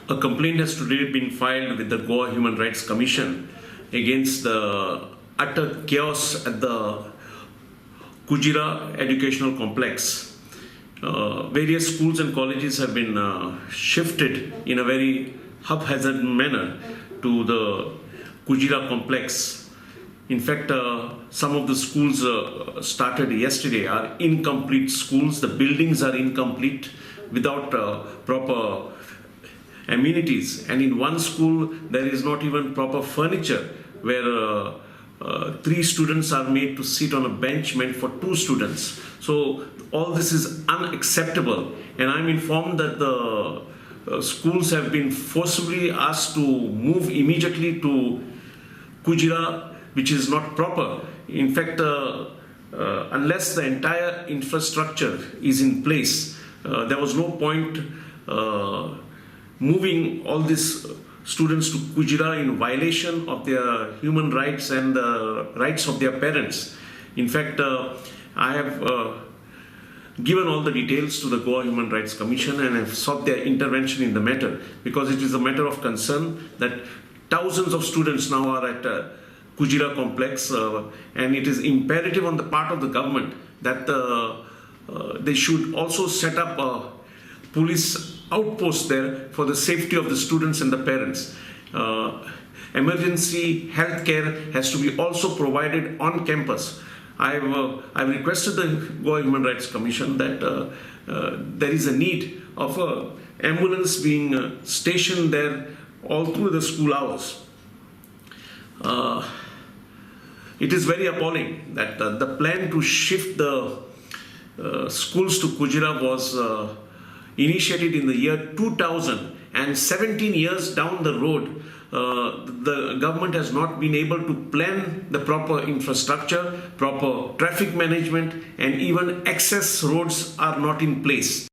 A complaint has today been filed with the Goa Human Rights Commission against the utter chaos at the Kujira Educational Complex. Various schools and colleges have been shifted in a very haphazard manner to the Kujira complex. In fact, some of the schools started yesterday are incomplete schools. The buildings are incomplete without proper amenities, and in one school there is not even proper furniture where 3 students are made to sit on a bench meant for 2 students. So all this is unacceptable, and I'm informed that the schools have been forcibly asked to move immediately to Kujira, which is not proper. In fact, unless the entire infrastructure is in place, there was no point moving all these students to Kujira in violation of their human rights and the rights of their parents. In fact, I have given all the details to the Goa Human Rights Commission and have sought their intervention in the matter, because it is a matter of concern that thousands of students now are at Kujira complex, and it is imperative on the part of the government that they should also set up a police outpost there for the safety of the students and the parents. Emergency health care has to be also provided on campus. I've requested the Goa Human Rights Commission that there is a need of an ambulance being stationed there all through the school hours. It is very appalling that the plan to shift the schools to Kujira was initiated in the year 2000, and 17 years down the road, the government has not been able to plan the proper infrastructure, proper traffic management, and even access roads are not in place.